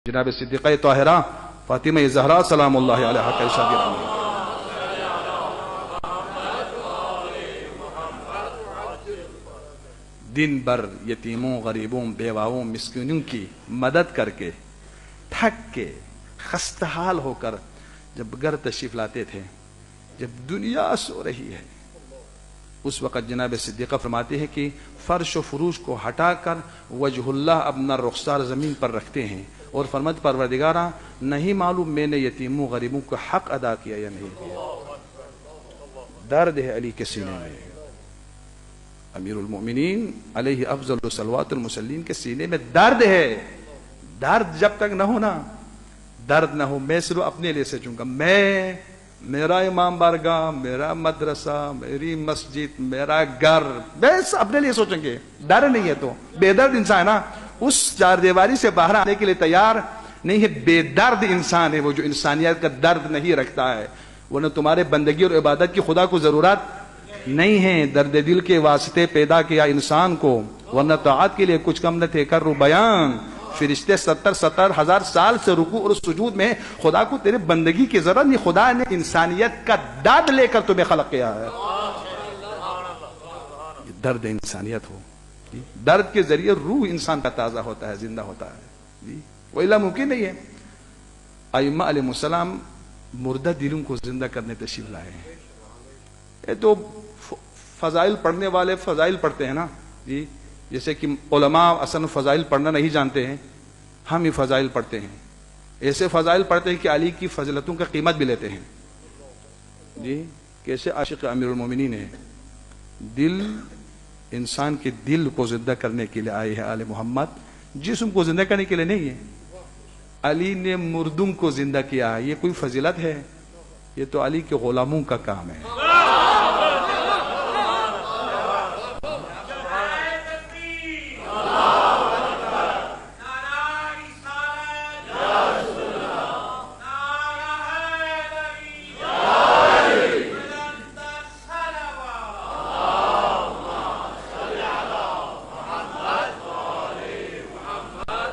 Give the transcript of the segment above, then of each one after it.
جناب صدیقہ طاہرہ فاطمہ زہرا سلام اللہ علیہا کا ارشاد گرامی ہے۔ دن بھر یتیموں، غریبوں، بیواؤں، مسکینوں کی مدد کر کے تھک کے خستہ حال ہو کر جب گھر تشریف لاتے تھے، جب دنیا سو رہی ہے، اس وقت جناب صدیقہ فرماتے ہیں کہ فرش و فروش کو ہٹا کر وجہ اللہ اپنا رخسار زمین پر رکھتے ہیں اور فرماتے پروردگارا نہیں معلوم میں نے یتیموں غریبوں کا حق ادا کیا یا نہیں کیا۔ درد ہے علی کے سینے میں، امیر المؤمنین علیہ افضل الصلوات المسلمین کے سینے میں درد ہے۔ درد جب تک نہ ہو نا، درد نہ ہو، میں صرف اپنے لیے سوچوں گا، میں، میرا امام بارگاہ، میرا مدرسہ، میری مسجد، میرا گھر، بس اپنے لیے سوچیں گے۔ ڈر نہیں ہے تو بے درد انسان ہے نا، اس چار دیواری سے باہر آنے کے لیے تیار نہیں ہے، بے درد انسان ہے وہ جو انسانیت کا درد نہیں رکھتا ہے۔ ورنہ تمہارے بندگی اور عبادت کی خدا کو ضرورت نہیں ہے، درد دل کے واسطے پیدا کیا انسان کو، ورنہ طاعت کے لیے کچھ کم نہ تھے کر بیان۔ فرشتے 70 ہزار سال سے رکوع اور سجود میں، خدا کو تیرے بندگی کی ضرورت نہیں، خدا نے انسانیت کا درد لے کر تمہیں خلق کیا ہے۔ درد انسانیت ہو، درد کے ذریعے روح انسان کا تازہ ہوتا ہے، زندہ ہوتا ہے، وإلا ممکن نہیں ہے۔ ائمہ علیہ السلام مردہ دلوں کو زندہ کرنے تشریف لائے ہیں۔ یہ تو فضائل پڑھنے والے فضائل پڑھتے ہیں نا جی، جیسے کہ علماء اصلا فضائل پڑھنا نہیں جانتے ہیں، ہم ہی فضائل پڑھتے ہیں، ایسے فضائل پڑھتے ہیں کہ علی کی فضلتوں کا قیمت بھی لیتے ہیں جی۔ کیسے عاشق امیر المومنین ہے، دل، انسان کے دل کو زندہ کرنے کے لیے آئے ہیں آل محمد، جسم کو زندہ کرنے کے لیے نہیں ہے۔ علی نے مردوں کو زندہ کیا ہے، یہ کوئی فضیلت ہے؟ یہ تو علی کے غلاموں کا کام ہے۔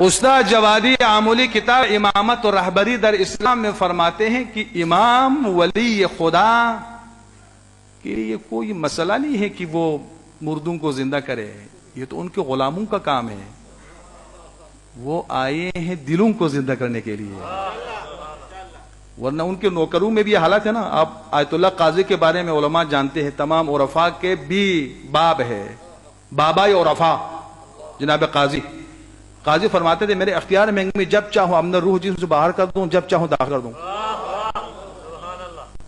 استاد جوادی عاملی کتاب امامت و رہبری در اسلام میں فرماتے ہیں کہ امام ولی خدا کے لیے کوئی مسئلہ نہیں ہے کہ وہ مردوں کو زندہ کرے، یہ تو ان کے غلاموں کا کام ہے، وہ آئے ہیں دلوں کو زندہ کرنے کے لیے، ورنہ ان کے نوکروں میں بھی یہ حالت ہے نا۔ آپ آیت اللہ قاضی کے بارے میں علماء جانتے ہیں، تمام عرفاء کے بھی باب ہے، بابائے عرفاء جناب قاضی۔ قاضی فرماتے تھے میرے اختیار میں جب چاہوں اپنا روح جسم سے باہر کر دوں، جب چاہوں داخل کر دوں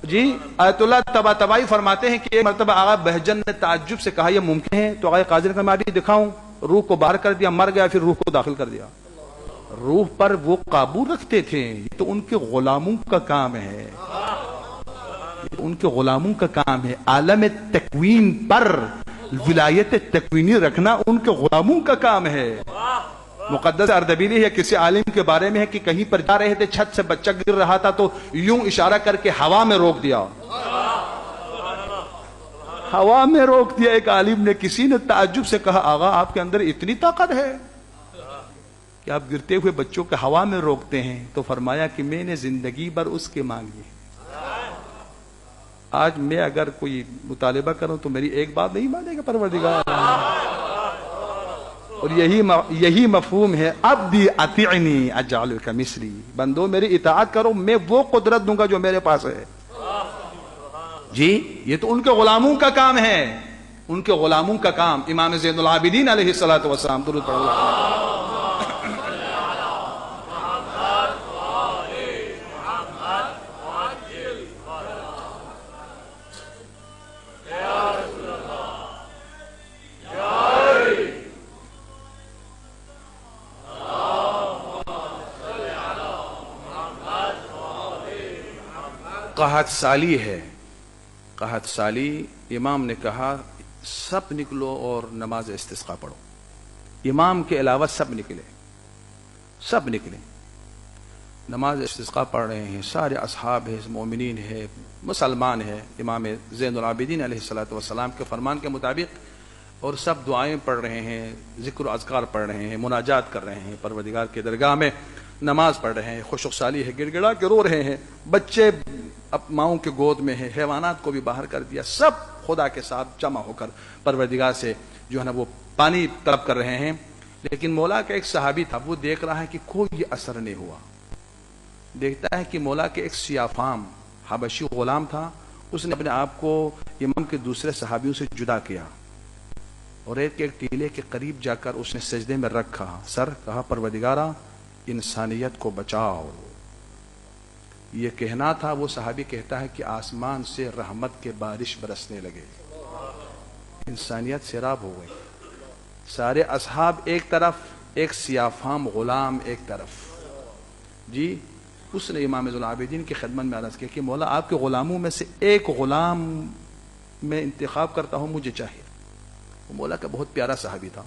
جی۔ آیت اللہ طباطبائی فرماتے ہیں کہ ایک مرتبہ آقا بہجن نے تعجب سے کہا یہ ممکن ہے؟ تو آقا قاضی نے کہا میں ابھی دکھاؤں، روح کو باہر کر دیا، مر گیا، پھر روح کو داخل کر دیا۔ روح پر وہ قابو رکھتے تھے، یہ تو ان کے غلاموں کا کام ہے، یہ ان کے غلاموں کا کام ہے۔ عالم تکوین پر ولایت تکوینی رکھنا ان کے غلاموں کا کام ہے۔ مقدس اردبیلی ہے کسی عالم کے بارے میں ہے کہ کہیں پر جا رہے تھے، چھت سے بچہ گر رہا تھا تو یوں اشارہ کر کے ہوا میں روک دیا، ہوا میں روک دیا۔ ایک عالم نے، کسی نے تعجب سے کہا آغا آپ کے اندر اتنی طاقت ہے کہ آپ گرتے ہوئے بچوں کو ہوا میں روکتے ہیں؟ تو فرمایا کہ میں نے زندگی بھر اس کے مانگی، آج میں اگر کوئی مطالبہ کروں تو میری ایک بات نہیں مانے گا پروردگار۔ اور یہی مفہوم ہے عبدی اطیعنی اجعلک مثلی، بندو میری اطاعت کرو، میں وہ قدرت دوں گا جو میرے پاس ہے جی۔ یہ تو ان کے غلاموں کا کام ہے، ان کے غلاموں کا کام۔ امام زین العابدین علیہ الصلوۃ والسلام، درود پڑھو۔ قحط سالی ہے، قحط سالی، امام نے کہا سب نکلو اور نماز استسقاء پڑھو۔ امام کے علاوہ سب نکلے، سب نکلے، نماز استسقاء پڑھ رہے ہیں، سارے اصحاب ہیں، مومنین ہیں، مسلمان ہیں، امام زین العابدین علیہ السلام کے فرمان کے مطابق، اور سب دعائیں پڑھ رہے ہیں، ذکر و اذکار پڑھ رہے ہیں، مناجات کر رہے ہیں پروردگار کے درگاہ میں۔ نماز پڑھ رہے ہیں، خشک سالی ہے، گڑ گڑا کے رو رہے ہیں، بچے ماؤں کے گود میں ہیں، حیوانات کو بھی باہر کر دیا، سب خدا کے ساتھ جمع ہو کر پروردگار سے جو ہے نا وہ پانی طلب کر رہے ہیں. لیکن مولا کا ایک صحابی تھا، وہ دیکھ رہا ہے کہ کوئی اثر نہیں ہوا. دیکھتا ہے کہ مولا کے ایک سیاہ فام حبشی غلام تھا، اس نے اپنے آپ کو امام کے دوسرے صحابیوں سے جدا کیا اور ایک ٹیلے کے قریب جا کر اس نے سجدے میں رکھا سر، کہا پروردگارا انسانیت کو بچاؤ. یہ کہنا تھا، وہ صحابی کہتا ہے کہ آسمان سے رحمت کے بارش برسنے لگے، انسانیت سیراب ہو گئی. سارے اصحاب ایک طرف، ایک سیاہ فام غلام ایک طرف. جی اس نے امام زین العابدین کی خدمت میں عرض کیا کہ مولا آپ کے غلاموں میں سے ایک غلام میں انتخاب کرتا ہوں، مجھے چاہیے. وہ مولا کا بہت پیارا صحابی تھا.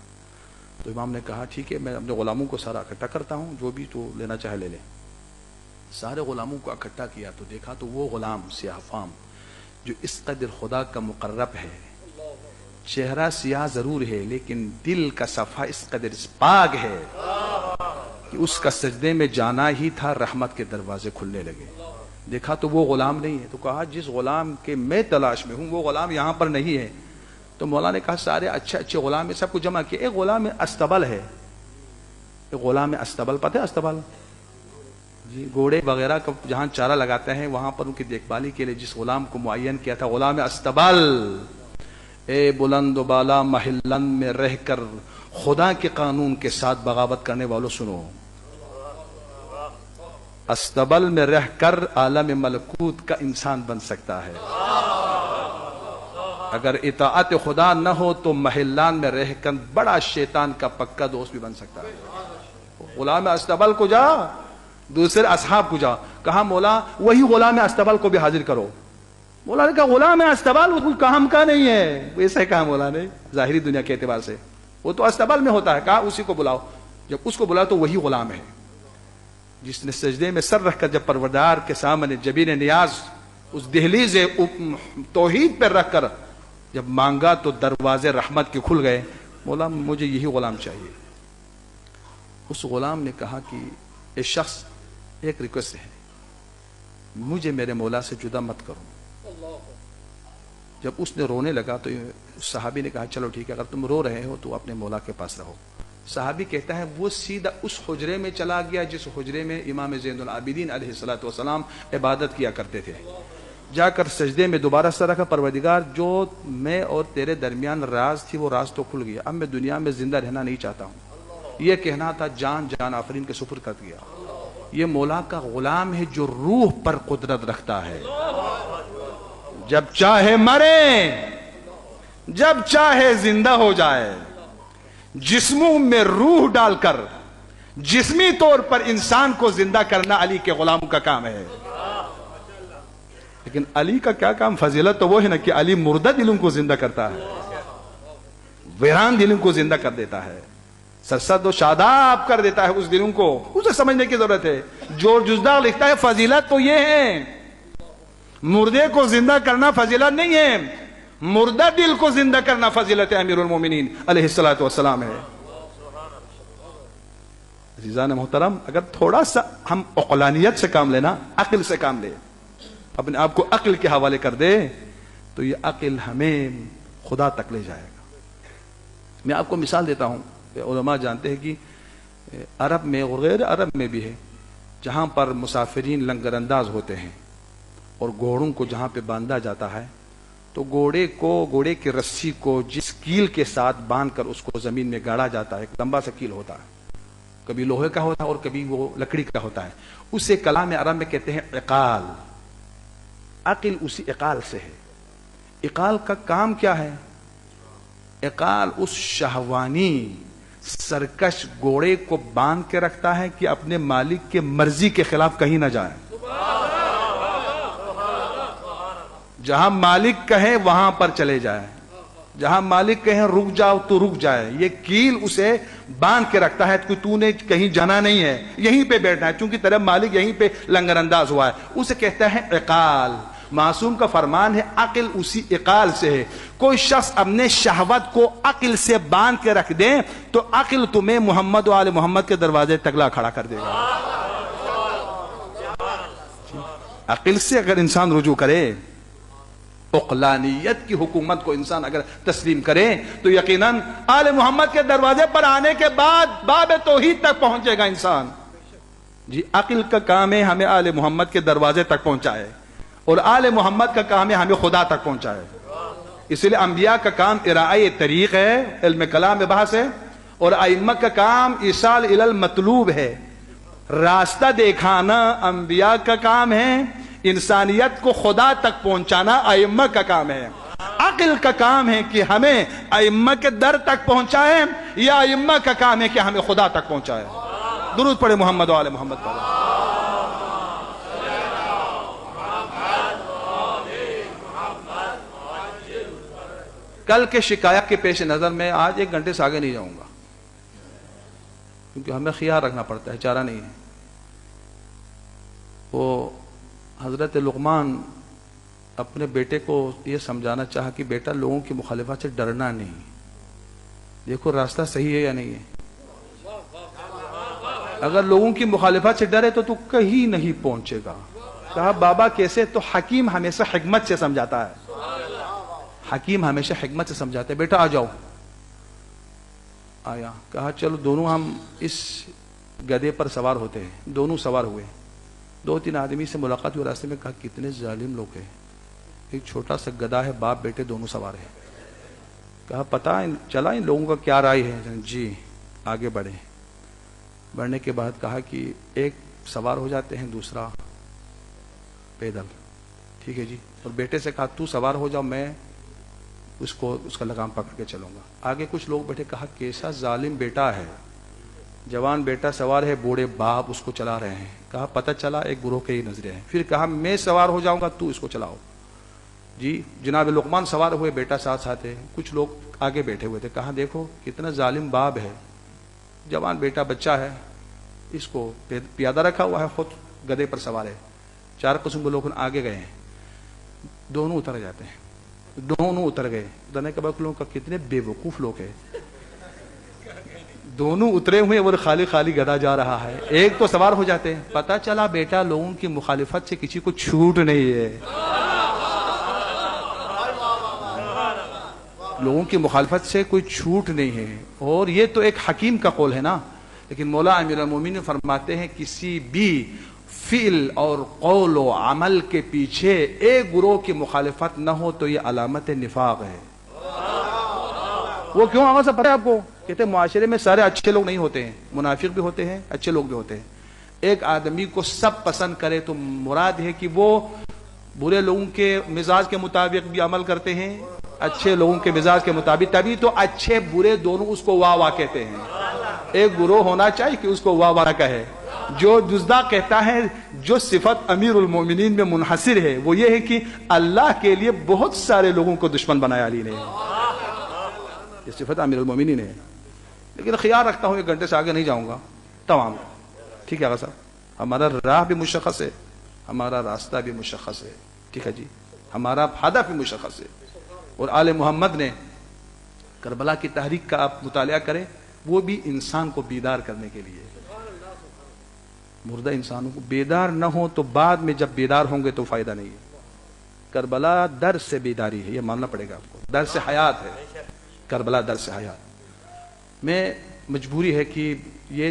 تو امام نے کہا ٹھیک ہے، میں اپنے غلاموں کو سارا اکٹھا کرتا ہوں، جو بھی تو لینا چاہے لے لے. سارے غلاموں کو اکٹھا کیا تو دیکھا تو وہ غلام سیاہ فام جو اس قدر خدا کا مقرب ہے، چہرہ سیاہ ضرور ہے لیکن دل کا صفحہ اس قدر پاک ہے کہ اس کا سجدے میں جانا ہی تھا، رحمت کے دروازے کھلنے لگے. دیکھا تو وہ غلام نہیں ہے، تو کہا جس غلام کے میں تلاش میں ہوں وہ غلام یہاں پر نہیں ہے. تو مولا نے کہا سارے اچھے اچھے غلام سب کو جمع کیا. ایک غلام استبل ہے، ایک غلام استبل، پتہ ہے استبل؟ جی گھوڑے وغیرہ کا جہاں چارہ لگاتے ہیں وہاں پر ان کی دیکھ بھالی کے لیے جس غلام کو معین کیا تھا غلام استبل. اے بلند و بالا محلن میں رہ کر خدا کے قانون کے ساتھ بغاوت کرنے والوں سنو، استبل میں رہ کر عالم ملکوت کا انسان بن سکتا ہے. اگر اطاعت خدا نہ ہو تو محلان میں رہ کر بڑا شیطان کا پکا دوست بھی بن سکتا ہے. غلام استبل کو جا، دوسرے اصحاب کو جا، کہا مولا وہی غلام استبل کو بھی حاضر کرو. مولا نے کہا غلام استبل وہ کوئی کام کا نہیں ہے. ایسا کہا مولا نے ظاہری دنیا کے اعتبار سے، وہ تو استبل میں ہوتا ہے. کہا اسی کو بلاؤ. جب اس کو بلاؤ تو وہی غلام ہے جس نے سجدے میں سر رکھ کر جب پروردگار کے سامنے جبین نیاز اس دہلیز توحید پر رکھ کر جب مانگا تو دروازے رحمت کے کھل گئے. مولا مجھے یہی غلام چاہیے. اس غلام نے کہا کہ اے شخص ایک ریکویسٹ ہے، مجھے میرے مولا سے جدا مت کرو. جب اس نے رونے لگا تو صحابی نے کہا چلو ٹھیک ہے، اگر تم رو رہے ہو تو اپنے مولا کے پاس رہو. صحابی کہتا ہے وہ سیدھا اس حجرے میں چلا گیا جس حجرے میں امام زین العابدین علیہ الصلوۃ والسلام عبادت کیا کرتے تھے. جا کر سجدے میں دوبارہ سر رکھا، پروردگار جو میں اور تیرے درمیان راز تھی وہ راز تو کھل گیا، اب میں دنیا میں زندہ رہنا نہیں چاہتا ہوں. یہ کہنا تھا جان آفرین کے سپرد کر دیا. یہ مولا کا غلام ہے جو روح پر قدرت رکھتا ہے. جب چاہے مرے، جب چاہے زندہ ہو جائے، جسموں میں روح ڈال کر جسمی طور پر انسان کو زندہ کرنا علی کے غلام کا کام ہے. لیکن علی کا کیا کام؟ فضیلت تو وہ ہے نا کہ علی مردہ دلوں کو زندہ کرتا ہے، ویران دلوں کو زندہ کر دیتا ہے، سرسد و شاداب کر دیتا ہے اس دلوں کو. اسے سمجھنے کی ضرورت ہے. جو جزدہ لکھتا ہے فضیلت تو یہ ہے، مردے کو زندہ کرنا فضیلت نہیں ہے، مردہ دل کو زندہ کرنا فضیلت امیر المومنین علیہ الصلوۃ والسلام ہے. عزیزان محترم، اگر تھوڑا سا ہم عقلانیت سے کام لینا، عقل سے کام لے، اپنے آپ کو عقل کے حوالے کر دے تو یہ عقل ہمیں خدا تک لے جائے گا. میں آپ کو مثال دیتا ہوں. علماء جانتے ہیں کہ عرب میں اور غیر عرب میں بھی ہے جہاں پر مسافرین لنگر انداز ہوتے ہیں اور گھوڑوں کو جہاں پہ باندھا جاتا ہے تو گھوڑے کی رسی کو جس کیل کے ساتھ باندھ کر اس کو زمین میں گاڑا جاتا ہے، ایک لمبا سا کیل ہوتا ہے، کبھی لوہے کا ہوتا ہے اور کبھی وہ لکڑی کا ہوتا ہے، اسے کلام عرب میں کہتے ہیں عقال. عقل اسی عقال سے ہے. عقال کا کام کیا ہے؟ عقال اس شہوانی سرکش گھوڑے کو باندھ کے رکھتا ہے کہ اپنے مالک کے مرضی کے خلاف کہیں نہ جائے. جہاں مالک کہے وہاں پر چلے جائے، جہاں مالک کہیں رک جاؤ تو رک جائے. یہ کیل اسے باندھ کے رکھتا ہے کہ تو نے کہیں جانا نہیں ہے، یہیں پہ بیٹھنا ہے، چونکہ تیرا مالک یہیں پہ لنگر انداز ہوا ہے. اسے کہتا ہے عقال. معصوم کا فرمان ہے عقل اسی عقال سے ہے. کوئی شخص اپنے شہوت کو عقل سے باندھ کے رکھ دے تو عقل تمہیں محمد و آل محمد کے دروازے تک لا کھڑا کر دے گا. عقل سے اگر انسان رجوع کرے، عقلانیت کی حکومت کو انسان اگر تسلیم کرے تو یقیناً آل محمد کے دروازے پر آنے کے بعد باب توحید تک پہنچے گا انسان. جی عقل کا کام ہے ہمیں آل محمد کے دروازے تک پہنچائے، اور آل محمد کا کام ہے ہمیں خدا تک پہنچائے. اس لیے انبیاء کا کام ارائے طریق ہے، علم کلام بحث ہے، اور ائمہ کا کام ایصال الی المطلوب ہے، راستہ دکھانا انبیاء کا کام ہے، انسانیت کو خدا تک پہنچانا ائمہ کا کام ہے. عقل کا کام ہے کہ ہمیں ائمہ کے در تک پہنچائے، یا ائمہ کا کام ہے کہ ہمیں خدا تک پہنچائے. درود پڑھے محمد و آل محمد پر. کل کے شکایت کے پیش نظر میں آج 1 گھنٹے سے آگے نہیں جاؤں گا، کیونکہ ہمیں خیال رکھنا پڑتا ہے، چارہ نہیں ہے. وہ حضرت لقمان اپنے بیٹے کو یہ سمجھانا چاہا کہ بیٹا لوگوں کی مخالفت سے ڈرنا نہیں، دیکھو راستہ صحیح ہے یا نہیں ہے. اگر لوگوں کی مخالفت سے ڈرے تو کہیں نہیں پہنچے گا. کہا بابا کیسے؟ تو حکیم ہمیشہ حکمت سے سمجھاتا ہے، حکیم ہمیشہ حکمت سے سمجھاتے ہیں. بیٹا آ جاؤ. آیا. کہا چلو دونوں ہم اس گدھے پر سوار ہوتے ہیں. دونوں سوار ہوئے. 2-3 آدمی سے ملاقات ہوئی راستے میں. کہا کتنے ظالم لوگ ہیں، ایک چھوٹا سا گدھا ہے، باپ بیٹے دونوں سوار ہیں. کہا پتا چلا ان لوگوں کا کیا رائے ہے؟ جی. آگے بڑھے. بڑھنے کے بعد کہا کہ ایک سوار ہو جاتے ہیں، دوسرا پیدل. ٹھیک ہے جی. اور بیٹے سے کہا تو سوار ہو جاؤ، میں اس کا لگام پکڑ کے چلوں گا. آگے کچھ لوگ بیٹھے. کہا کیسا ظالم بیٹا ہے، جوان بیٹا سوار ہے، بوڑھے باپ اس کو چلا رہے ہیں. کہا پتہ چلا ایک گروہ کے ہی نظریں ہیں. پھر کہا میں سوار ہو جاؤں گا، تو اس کو چلاؤ. جی. جناب لقمان سوار ہوئے، بیٹا ساتھ ساتھ ہے. کچھ لوگ آگے بیٹھے ہوئے تھے. کہا دیکھو کتنا ظالم باپ ہے، جوان بیٹا بچہ ہے، اس کو پیادہ رکھا ہوا ہے، خود گدھے پر سوار ہے. 4 قسم کے لوگ آگے گئے ہیں. دونوں اتر جاتے ہیں. دونوں اتر گئے. اترنے کے بعد لوگوں کا کتنے بے وقوف لوگ ہیں، دونوں اترے ہوئے اور خالی گدھا جا رہا ہے. ایک تو سوار ہو جاتے ہیں. پتا چلا بیٹا لوگوں کی مخالفت سے کسی کو چھوٹ نہیں ہے، لوگوں کی مخالفت سے کوئی چھوٹ نہیں ہے. اور یہ تو ایک حکیم کا قول ہے نا. لیکن مولا امیر المومنین فرماتے ہیں کسی بھی فعل اور قول و عمل کے پیچھے ایک گروہ کی مخالفت نہ ہو تو یہ علامت نفاق ہے. وہ کیوں؟ آگے سے پتہ ہے آپ کو. کہتے ہیں معاشرے میں سارے اچھے لوگ نہیں ہوتے ہیں، منافق بھی ہوتے ہیں، اچھے لوگ بھی ہوتے ہیں. ایک آدمی کو سب پسند کرے تو مراد ہے کہ وہ برے لوگوں کے مزاج کے مطابق بھی عمل کرتے ہیں، اچھے لوگوں کے مزاج کے مطابق. تبھی تو اچھے برے دونوں اس کو واہ واہ کہتے ہیں. ایک گروہ ہونا چاہیے کہ اس کو واہ واہ کہے. جو جزدہ کہتا ہے جو صفت امیر المومنین میں منحصر ہے وہ یہ ہے کہ اللہ کے لیے بہت سارے لوگوں کو دشمن بنایا علی نے. یہ صفت امیر المومنین ہے. لیکن خیال رکھتا ہوں 1 گھنٹے سے آگے نہیں جاؤں گا. تمام ٹھیک ہے صاحب. ہمارا راہ بھی مشخص ہے، ہمارا راستہ بھی مشخص ہے. ٹھیک ہے جی. ہمارا ہدف بھی مشخص ہے. اور آل محمد نے کربلا کی تحریک کا آپ مطالعہ کریں، وہ بھی انسان کو بیدار کرنے کے لیے. مردہ انسانوں کو بیدار نہ ہو تو بعد میں جب بیدار ہوں گے تو فائدہ نہیں ہے. کربلا در سے بیداری ہے، یہ ماننا پڑے گا آپ کو. در سے حیات ہے کربلا، در سے حیات. میں مجبوری ہے کہ یہ